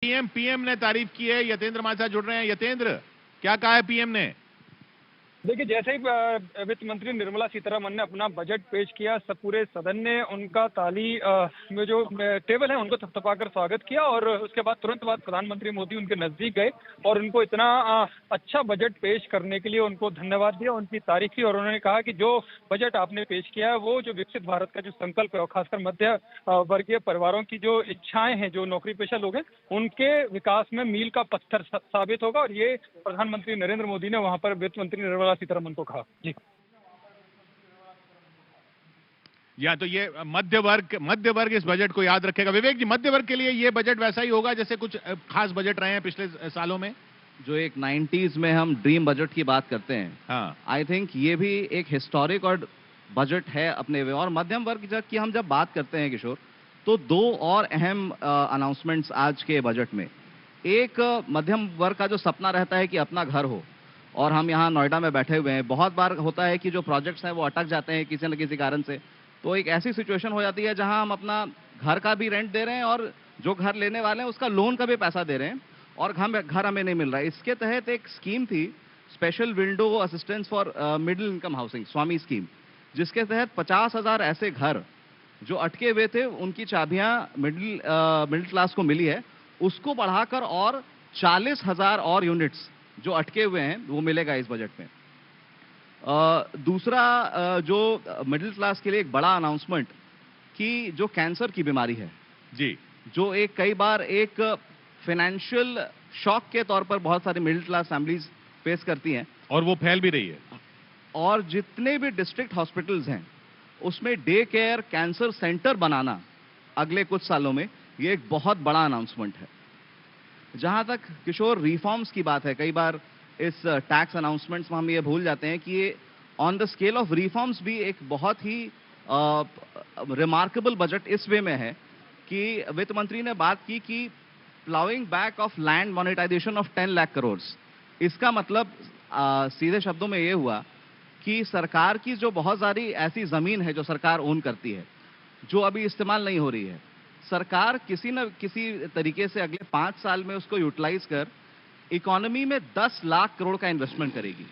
PM PM ने तारीफ की है। यतेंद्र हमारे साथ जुड़ रहे हैं। यतेंद्र, क्या कहा है पीएम ने? देखिए, जैसे ही वित्त मंत्री निर्मला सीतारमण ने अपना बजट पेश किया, सब पूरे सदन ने उनका ताली में जो टेबल है उनको थपथपाकर स्वागत किया और उसके बाद तुरंत बाद प्रधानमंत्री मोदी उनके नजदीक गए और उनको इतना अच्छा बजट पेश करने के लिए उनको धन्यवाद दिया, उनकी तारीफ की और उन्होंने कहा कि जो बजट आपने पेश किया है वो जो विकसित भारत का जो संकल्प है और खासकर मध्य वर्गीय परिवारों की जो इच्छाएं हैं, जो नौकरी पेशा लोग हैं, उनके विकास में मील का पत्थर साबित होगा। और ये प्रधानमंत्री नरेंद्र मोदी ने वहां पर वित्त मंत्री निर्मला सीतारमण को कहा। जी, या तो ये मध्य वर्ग इस बजट को याद रखेगा। विवेक जी, मध्य वर्ग के लिए ये बजट वैसा ही होगा जैसे कुछ खास बजट रहे हैं पिछले सालों में? जो एक 90s में हम ड्रीम बजट की बात करते हैं, हाँ, आई थिंक ये भी एक हिस्टोरिक और बजट है अपने वे। और मध्यम वर्ग की हम जब बात करते हैं किशोर, तो दो और अहम अनाउंसमेंट्स आज के बजट में। एक, मध्यम वर्ग का जो सपना रहता है कि अपना घर हो, और हम यहाँ नोएडा में बैठे हुए हैं, बहुत बार होता है कि जो प्रोजेक्ट्स हैं वो अटक जाते हैं किसी न किसी कारण से। तो एक ऐसी सिचुएशन हो जाती है जहां हम अपना घर का भी रेंट दे रहे हैं और जो घर लेने वाले हैं उसका लोन का भी पैसा दे रहे हैं और घर हमें नहीं मिल रहा है। इसके तहत एक स्कीम थी, special window assistance for middle income housing, Swami scheme, जिसके तहत 50,000 ऐसे घर जो अटके हुए थे उनकी चाबियां मिडिल क्लास को मिली है। उसको बढ़ाकर और 40,000 और यूनिट्स जो अटके हुए हैं वो मिलेगा इस बजट में। दूसरा, जो मिडिल क्लास के लिए एक बड़ा अनाउंसमेंट कि जो कैंसर की बीमारी है जी, जो एक कई बार एक फाइनेंशियल शॉक के तौर पर बहुत सारी मिडिल क्लास फैमिलीज फेस करती हैं, और वो फैल भी रही है। और जितने भी डिस्ट्रिक्ट हॉस्पिटल्स हैं उसमें डे केयर कैंसर सेंटर बनाना अगले कुछ सालों में, ये एक बहुत बड़ा अनाउंसमेंट है। जहां तक किशोर रिफॉर्म्स की बात है, कई बार इस टैक्स अनाउंसमेंट्स में हम ये भूल जाते हैं कि ये on the scale of reforms भी एक बहुत ही रिमार्केबल बजट इस वे में है कि वित्त मंत्री ने बात की कि ploughing back of land monetisation of 10 lakh crore. इसका मतलब सीधे शब्दों में ये हुआ कि सरकार की जो बहुत सारी ऐसी जमीन है जो सरकार ओन करती है, जो अभी इस्तेमाल नहीं हो रही है, सरकार किसी न किसी तरीके से अगले 5 साल में उसको यूटिलाइज कर इकोनॉमी में 10 लाख करोड़ का इन्वेस्टमेंट करेगी।